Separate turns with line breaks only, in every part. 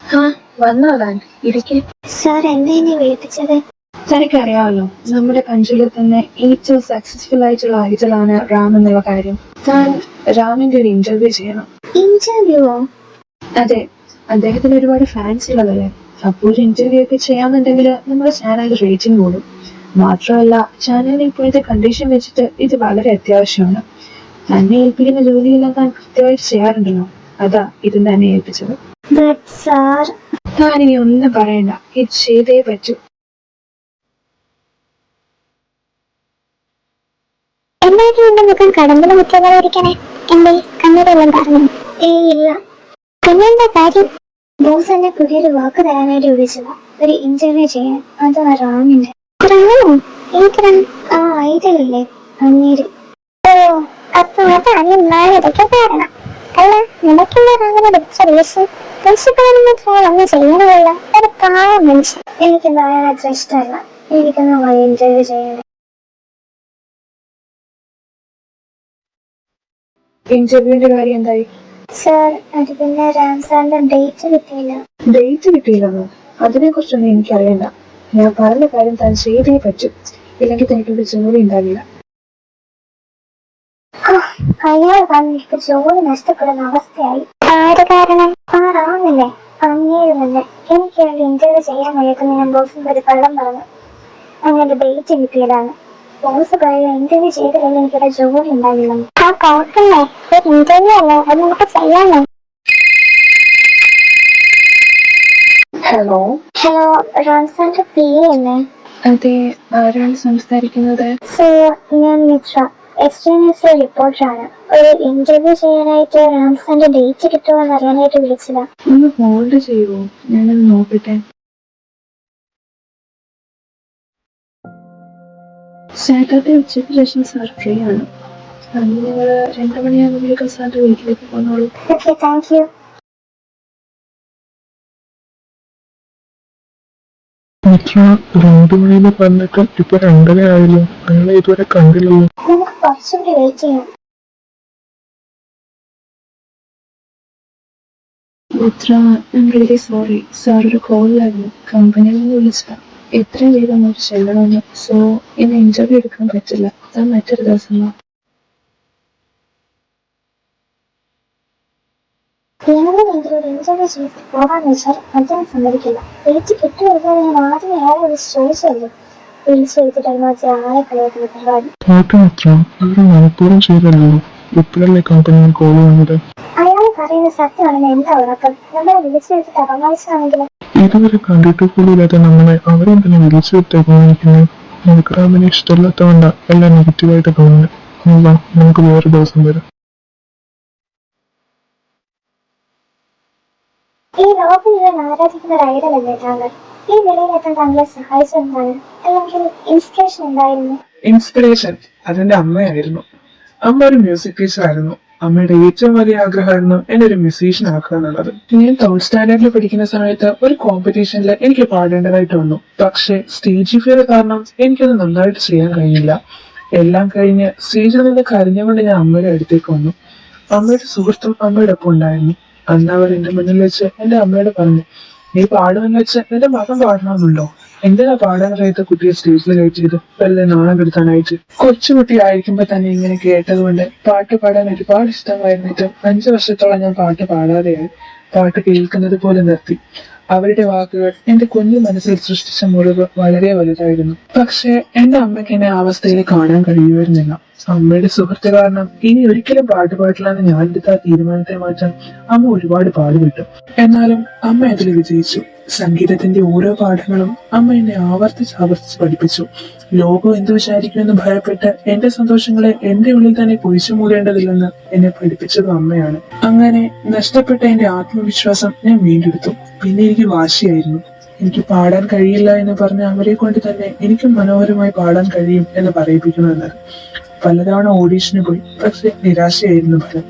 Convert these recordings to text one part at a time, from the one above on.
ആ വന്നോളാൻ ഇരിക്കെ.
സാർ എന്നെ വിളിപ്പിച്ചത്?
തനിക്കറിയാമല്ലോ നമ്മുടെ കൺട്രിയിൽ തന്നെ ഏറ്റവും സക്സസ്ഫുൾ ആയിട്ടുള്ള ഐഡലാണ് റാം എന്നുള്ള കാര്യം. താൻ റാമിന്റെ ഒരു ഇന്റർവ്യൂ ചെയ്യണം.
ഇന്റർവ്യൂവോ?
അതെ, അദ്ദേഹത്തിന് ഒരുപാട് ഫാൻസ് ഉള്ളതല്ലേ. അപ്പോൾ ഒരു ഇന്റർവ്യൂ ഒക്കെ ചെയ്യാന്നുണ്ടെങ്കിൽ നമ്മുടെ ചാനൽ റേറ്റിംഗ് കൂടും. മാത്രമല്ല ചാനലിന്റെ ഇപ്പോഴത്തെ കണ്ടീഷൻ വെച്ചിട്ട് ഇത് വളരെ അത്യാവശ്യമാണ്. തന്നെ ഏൽപ്പിക്കുന്ന ജോലിയെല്ലാം താൻ കൃത്യമായിട്ട് ചെയ്യാറുണ്ടല്ലോ, അതാ ഇത് തന്നെ ഏൽപ്പിച്ചത്. താൻ ഇനി ഒന്നും പറയണ്ട, ഇത് ചെയ്തേ പറ്റൂ.
എന്തായാലും എന്റെ മുഖം കടമ്പുള്ള മുറ്റങ്ങളായിരിക്കണേ. എന്റെ കണ്ണീരെല്ലാം പറഞ്ഞു. ഇല്ല. പിന്നെന്താ കാര്യം? ബോസ് എന്നെ പുതിയൊരു വാക്ക് തരാനായിട്ട് വിളിച്ചതാ, ഒരു ഇന്റർവ്യൂ ചെയ്യാൻ. അത് റാമിന്റെ. റാമോ? ആ ഐഡിയല്ലേ അങ്ങേര്. ഓ, അപ്പൊ അതാണ് ഇതൊക്കെ കാരണം. അല്ല, നിനക്കുള്ള റാമിനോട് പ്രിൻസിപ്പളിന് ഒന്നും ചെയ്യണമല്ല. ഒരു പ്രായം മനുഷ്യൻ. എനിക്കെന്താ അത്ര ഇഷ്ടമല്ല. എനിക്കൊന്ന് ഇന്റർവ്യൂ ചെയ്യണം.
ഇന്റർവ്യൂവിന്റെ കാര്യം എന്തായി?
സാർ, അത് പിന്നെ റാം സാറിന്റെ ഡേറ്റ് കിട്ടിയില്ല.
ഡേറ്റ് കിട്ടിയില്ലെന്നോ? അതിനെ കുറിച്ചൊന്നും എനിക്കറിയണ്ട. ഞാൻ പറഞ്ഞ കാര്യം താൻ ചെയ്തേ പറ്റൂ, ഇല്ലെങ്കിൽ തനിക്കൊരു ജോലി ഉണ്ടാവില്ല.
അയാൾ വന്നിട്ട് ജോലി നഷ്ടപ്പെടുന്ന അവസ്ഥയായി. ആര് കാരണം? ആ റാമില്ലേ, അങ്ങേരുമല്ലേ. എനിക്ക് വേണ്ടി ഇന്റർവ്യൂ ചെയ്യാൻ കഴിയുന്ന ഞാൻ ബോസിന്റെ ഒരു കള്ളം പറഞ്ഞു. അങ്ങനെ ഡേറ്റ് കിട്ടിയതാണ്. ബോസ് പറയുക ഇന്റർവ്യൂ ചെയ്തില്ലെങ്കിൽ എനിക്കിവിടെ ജോലി ഉണ്ടാവില്ല. ആ കുഴപ്പമില്ലേ, ഒരു ഇന്റർവ്യൂ അല്ലേ, അത് നമുക്ക് ചെയ്യാമോ?
ഹലോ
ഹലോ, റാംസാന്റെ പേരല്ലേ?
അതെ, ആരാണ് സംസാരിക്കുന്നത്?
ഞാൻ മിത്ര, എക്സ്ട്രീമിസ്റ്റ് റിപ്പോർട്ടറാണ്. ഒരു ഇന്റർവ്യൂ ചെയ്യാനായിട്ട് റാംസാന്റെ ഡേറ്റ് കിട്ടുമോ എന്ന് അറിയാനായിട്ട് വിളിച്ചതാ.
ഒന്ന് ഹോൾഡ് ചെയ്യുമോ? ഞാനത് നോക്കട്ടെ. സാറ്റർഡേ ഉച്ചയ്ക്ക് ശേഷം സാർ ഫ്രീ ആണ്. അന്ന് നിങ്ങൾ 2 മണിയാകുമ്പോഴേക്കും സാറിന്റെ വീട്ടിലേക്ക് പോന്നോളൂ.
Okay, thank you.
മിത്ര, 2 മണിന്ന് പറഞ്ഞിട്ട് ഇപ്പൊ 2:30 ആയല്ലോ. അയാളെ ഇതുവരെ കണ്ടില്ലല്ലോ.
നമുക്ക് കുറച്ചുകൂടി വെയിറ്റ് ചെയ്യാം.
Mitra, I am really sorry. Sir ഒരു കോളിലായിരുന്നു, കമ്പനിയിൽ നിന്ന് വിളിച്ചതാ. എത്രയും വേഗം അങ്ങോട്ട് ചെല്ലണമെന്ന്. സോ ഇന്ന് ഇന്റർവ്യൂ എടുക്കാൻ പറ്റില്ല, താൻ മറ്റൊരു ദിവസം വാ.
ഇന്റർവ്യൂ ചെയ്ത് പോകാന്ന് വെച്ചാൽ അദ്ദേഹം സമ്മതിക്കില്ല. ഡേറ്റ് കിട്ടുമെന്നാണ് ഞാൻ ആദ്യമേ അയാളെ വിളിച്ച് ചോദിച്ചതല്ലേ. വിളിച്ച് ചോദിച്ചിട്ടായിരുന്നു ആളെ കളിയാക്കുന്ന പരിപാടി.
നോക്ക് മിത്ര, അവര് മനഃപൂർവ്വം ചെയ്തല്ലോ. ഇപ്പോഴല്ലേ കമ്പനിയിൽ കോള് വന്നത്.
അയാൾ പറയുന്നത് സത്യമാണെന്ന് എന്താ ഉറപ്പ്? നമ്മളെ വിളിച്ചു വെച്ചിട്ട് അപമാനിച്ചതാണെങ്കിലും.
ഇതുവരെ കണ്ടിട്ട് പോലുമില്ലാത്ത നമ്മളെ അവരെന്തിനാ വിളിച്ചു വിട്ടേക്കുന്നത്? നമുക്ക് റാമിനെ ഇഷ്ടമില്ലാത്തതുകൊണ്ടാ എല്ലാം നെഗറ്റീവായിട്ട് തോന്നുന്നത്. നമുക്ക് വേറെ ദിവസം വരാം.
ഈ ലോകം മുഴുവൻ ആരാധിക്കുന്ന ഒരു ഐഡലല്ലേ താങ്കൾ? ഈ നിലയിലെത്താൻ താങ്കളെ സഹായിച്ചെന്താണ്? അല്ലെങ്കിൽ ഇൻസ്പിറേഷൻ എന്തായിരുന്നു?
ഇൻസ്പിറേഷൻ അതെന്റെ അമ്മയായിരുന്നു. അമ്മ ഒരു മ്യൂസിക് ടീച്ചർ ആയിരുന്നു. അമ്മയുടെ ഏറ്റവും വലിയ ആഗ്രഹമായിരുന്നു എന്നെ ഒരു മ്യൂസീഷ്യൻ ആക്കുക എന്നുള്ളത്. ഞാൻ 3rd സ്റ്റാൻഡേർഡിൽ പഠിക്കുന്ന സമയത്ത് ഒരു കോമ്പറ്റീഷനിൽ എനിക്ക് പാടേണ്ടതായിട്ട് വന്നു. പക്ഷെ സ്റ്റേജ് ഫിയർ കാരണം എനിക്കത് നന്നായിട്ട് ചെയ്യാൻ കഴിഞ്ഞില്ല. എല്ലാം കഴിഞ്ഞ് സ്റ്റേജിൽ നിന്ന് കരഞ്ഞുകൊണ്ട് ഞാൻ അമ്മയുടെ അടുത്തേക്ക് വന്നു. അമ്മയുടെ സുഹൃത്തും അമ്മയുടെ ഒപ്പം ഉണ്ടായിരുന്നു. അന്ന് അവർ എന്റെ മുന്നിൽ വെച്ച് എന്റെ അമ്മയോട് പറഞ്ഞു, നീ പാടുമെന്ന് വെച്ച് നിന്റെ മകൻ പാടണമെന്നുണ്ടോ? എന്തിനാ പാടാൻ അറിയാത്ത കുട്ടിയെ സ്റ്റേജിൽ കയറ്റിയത്? വല്ല നാണം കെടുത്താനായിട്ട്. കൊച്ചുകുട്ടി ആയിരിക്കുമ്പോ തന്നെ ഇങ്ങനെ കേട്ടതുകൊണ്ട് പാട്ട് പാടാൻ ഒരുപാട് ഇഷ്ടമായിരുന്നിട്ടും 5 വർഷത്തോളം ഞാൻ പാട്ട് പാടാതെയായി. പാട്ട് കേൾക്കുന്നത് പോലെ നിർത്തി. അവരുടെ വാക്കുകൾ എന്റെ കുഞ്ഞു മനസ്സിൽ സൃഷ്ടിച്ച മുറിവ് വളരെ വലുതായിരുന്നു. പക്ഷെ എന്റെ അമ്മയ്ക്ക് എന്നെ ആ അവസ്ഥയിൽ കാണാൻ കഴിയുമായിരുന്നില്ല. അമ്മയുടെ സുഹൃത്ത് കാരണം ഇനി ഒരിക്കലും പാട്ട് പാടില്ല എന്ന് ഞാൻ എടുത്ത തീരുമാനത്തെ മാറ്റാൻ അമ്മ ഒരുപാട് പാടുപെട്ടു. എന്നാലും അമ്മ അതിൽ വിജയിച്ചു. സംഗീതത്തിന്റെ ഓരോ പാഠങ്ങളും അമ്മ എന്നെ ആവർത്തിച്ച് പഠിപ്പിച്ചു. ലോകം എന്തു വിചാരിക്കുമെന്ന് ഭയപ്പെട്ട് എന്റെ സന്തോഷങ്ങളെ എന്റെ ഉള്ളിൽ തന്നെ കുഴിച്ചു മൂടേണ്ടതില്ലെന്ന് എന്നെ പഠിപ്പിച്ചതും അമ്മയാണ്. അങ്ങനെ നഷ്ടപ്പെട്ട എന്റെ ആത്മവിശ്വാസം ഞാൻ വീണ്ടെടുത്തു. പിന്നെ എനിക്ക് വാശിയായിരുന്നു. എനിക്ക് പാടാൻ കഴിയില്ല എന്ന് പറഞ്ഞ അവരെ കൊണ്ട് തന്നെ എനിക്കും മനോഹരമായി പാടാൻ കഴിയും എന്ന് പറയിപ്പിക്കണമെന്നത്. പലതവണ ഓഡീഷന് പോയി, പക്ഷെ നിരാശയായിരുന്നു ഫലം.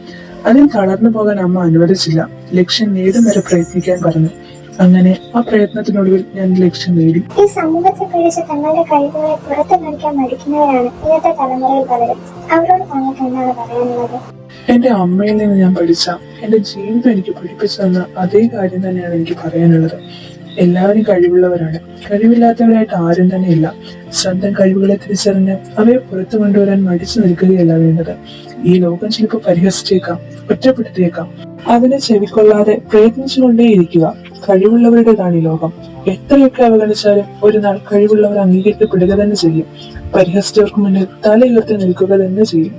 അതിൽ തളർന്നു പോകാൻ അമ്മ അനുവദിച്ചില്ല. ലക്ഷ്യം നേടും വരെ പ്രയത്നിക്കാൻ പറഞ്ഞു. അങ്ങനെ ആ പ്രയത്നത്തിനൊടുവിൽ ഞാൻ ലക്ഷ്യം നേടി.
ഈ സമൂഹത്തെ പിടിച്ച് തങ്ങളുടെ കഴിവുകളെ പുറത്തു കാണിക്കാൻ മടിക്കുന്നവരാണ് ഇന്നത്തെ തലമുറയിൽ പലരും. അവരോട് താങ്കൾക്ക് എന്താണ് പറയാനുള്ളത്?
എന്റെ അമ്മയിൽ നിന്ന് ഞാൻ പഠിച്ച, എന്റെ ജീവിതം എനിക്ക് പഠിപ്പിച്ചു തന്ന അതേ കാര്യം തന്നെയാണ് എനിക്ക് പറയാനുള്ളത്. എല്ലാവരും കഴിവുള്ളവരാണ്. കഴിവില്ലാത്തവരായിട്ട് ആരും തന്നെ ഇല്ല. സ്വന്തം കഴിവുകളെ തിരിച്ചറിഞ്ഞ് അവയെ പുറത്തു കൊണ്ടുവരാൻ മടിച്ചു നിൽക്കുകയല്ല വേണ്ടത്. ഈ ലോകം ചിലപ്പോൾ പരിഹസിച്ചേക്കാം, ഒറ്റപ്പെടുത്തിയേക്കാം. അതിനെ ചെവിക്കൊള്ളാതെ പ്രയത്നിച്ചുകൊണ്ടേയിരിക്കുക. കഴിവുള്ളവരുടേതാണ് ഈ ലോകം. എത്രയൊക്കെ അവഗണിച്ചാലും ഒരു നാൾ കഴിവുള്ളവർ അംഗീകരിക്കപ്പെടുക തന്നെ ചെയ്യും. പരിഹസിച്ചവർക്ക് മുന്നിൽ തലയുയർത്തി നിൽക്കുക തന്നെ ചെയ്യും.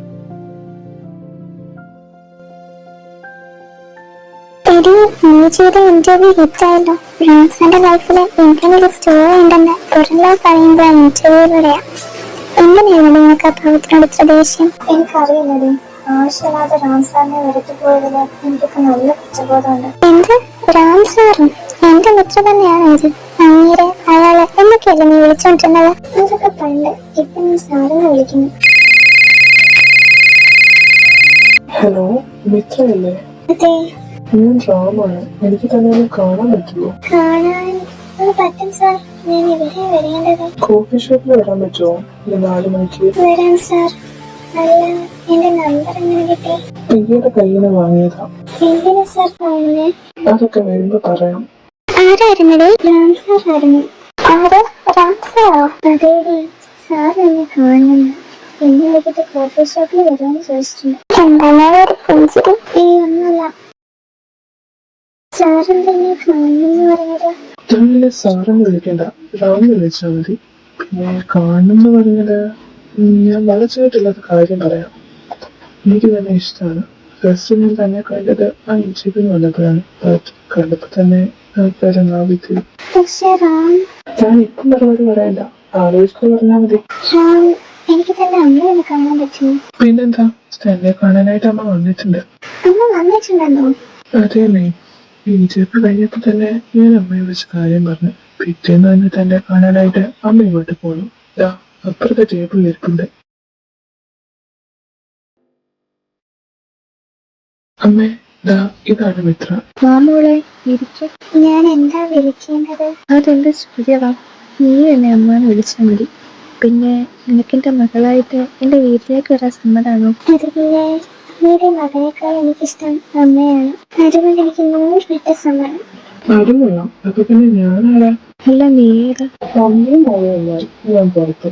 എടി, നീ ചെയ്ത ഇന്റർവ്യൂ ഹിറ്റായല്ലോ. റാംസാന്റെ ലൈഫിൽ എന്തെങ്കിലും സ്റ്റോറി ഉണ്ടെന്ന് പുറംലോ പറയുമ്പോൾ ഇന്റർവ്യൂവിലൂടെയാ. എങ്ങനെയാണ് നിങ്ങൾക്ക് ആ ഭാവത്തിനോട് ഇത്ര ദേഷ്യം? എനിക്കറിയില്ലടി, ആവശ്യമില്ലാതെ റാംസാറിനെ വെറുത്തു പോയതില് എനിക്കൊക്കെ നല്ല കുറ്റബോധമുണ്ട്. എന്ത്? റാംസാറും എന്റെ മിത്ര തന്നെയാണ് ഇത്? അങ്ങേരെ അയാളെ എന്നൊക്കെയല്ലേ നീ വിളിച്ചോണ്ടിരുന്നത്? അതൊക്കെ പണ്ട്. ഇപ്പൊ നീ സാറിനെ വിളിക്കുന്നു.
ഹലോ, മിത്രയല്ലേ?
അതെ,
ഞാൻ റാമാണ്. എനിക്ക് തന്നെ ഒന്ന് കാണാൻ പറ്റുമോ?
കാണാൻ പറ്റും സാർ. ഞാൻ ഇവിടെ വരേണ്ടത്?
കോഫി ഷോപ്പിൽ വരാൻ പറ്റുമോ? ഒരു 4 മണിക്ക്.
വരാം സാർ. അല്ല, എന്റെ നമ്പർ എങ്ങനെ കിട്ടി?
പ്രിയയുടെ കയ്യിൽ നിന്ന് വാങ്ങിയതാ.
എന്തിനാ സാർ പറയുന്നേ?
അതൊക്കെ വരുമ്പോ പറയാം.
ആരായിരുന്നേ? രാം സാർ ആയിരുന്നു. ആര്? രാം സാറോ? അതേടി, സാർ എന്നെ കാണുന്നു. എന്നെ വിളിച്ചിട്ട് കോഫി ഷോപ്പിൽ വരുമെന്ന് ചോദിച്ചിട്ടുണ്ട്. എന്താണ് ഒരു പുഞ്ചിരി? ഒന്നുമില്ല. സാറെന്തെന്നെ കാണുന്നെന്ന് പറഞ്ഞത്?
ഇതിലെ സാറെന്ന് വിളിക്കണ്ട, റാം വിളിച്ചാൽ മതി. പിന്നെ കാണുമെന്ന് പറഞ്ഞത് ഞാൻ വളച്ചിട്ടില്ലാത്ത കാര്യം പറയാം. എനിക്ക് തന്നെ ഇഷ്ടമാണ്. ഫസ്റ്റ് ഞാൻ തന്നെ കണ്ടത് ആ ഇൻസ്റ്റഗ്രാമിൽ വന്നപ്പോഴാണ്. കണ്ടപ്പോ തന്നെ നാവിക്ക്.
പക്ഷേ റാം,
ഞാൻ ഇപ്പം മറുപടി പറയണ്ട, ആലോചിച്ച് പറഞ്ഞാൽ മതി.
റാം, എനിക്ക് തന്നെ അമ്മയെ കാണാൻ പറ്റുമോ?
പിന്നെന്താ, തന്നെ കാണാനായിട്ട് അമ്മ വന്നിട്ടുണ്ട്.
അമ്മ വന്നിട്ടുണ്ടെന്നോ?
അതേന്നെ, ഈജിപ്ത് കഴിഞ്ഞപ്പോ തന്നെ ഞാൻ അമ്മയെ വിളിച്ച് കാര്യം പറഞ്ഞു. പിറ്റേന്ന് തന്നെ തന്നെ കാണാനായിട്ട് അമ്മ ഇങ്ങോട്ട് പോന്നു. ദാ അപ്പുറത്തെ ടേബിളിൽ ഇരിപ്പുണ്ട്. അമ്മേ, ദാ ഇതാണ് മിത്ര.
മാമോളെ ഇരിക്കും.
ഞാൻ എന്താ വിളിക്കേണ്ടത്?
അതെന്റെ ചോദ്യവാ. നീ എന്നെ അമ്മാന്ന് വിളിച്ചാൽ മതി. പിന്നെ നിനക്കെന്റെ മകളായിട്ട് എന്റെ വീട്ടിലേക്ക് വരാൻ സമ്മതാണോ?
അത് പിന്നെ അമ്മയുടെ മകനേക്കാൾ എനിക്കിഷ്ടം അമ്മയാണ്. അതുകൊണ്ട് എനിക്ക് 100 പെട്ട സമ്മതം.
അതും കൊള്ളാം. അപ്പൊ പിന്നെ ഞാനാരാ?
അല്ല, നീ ഏതാ?
അമ്മയും മോളും ഞാൻ പുറത്ത്.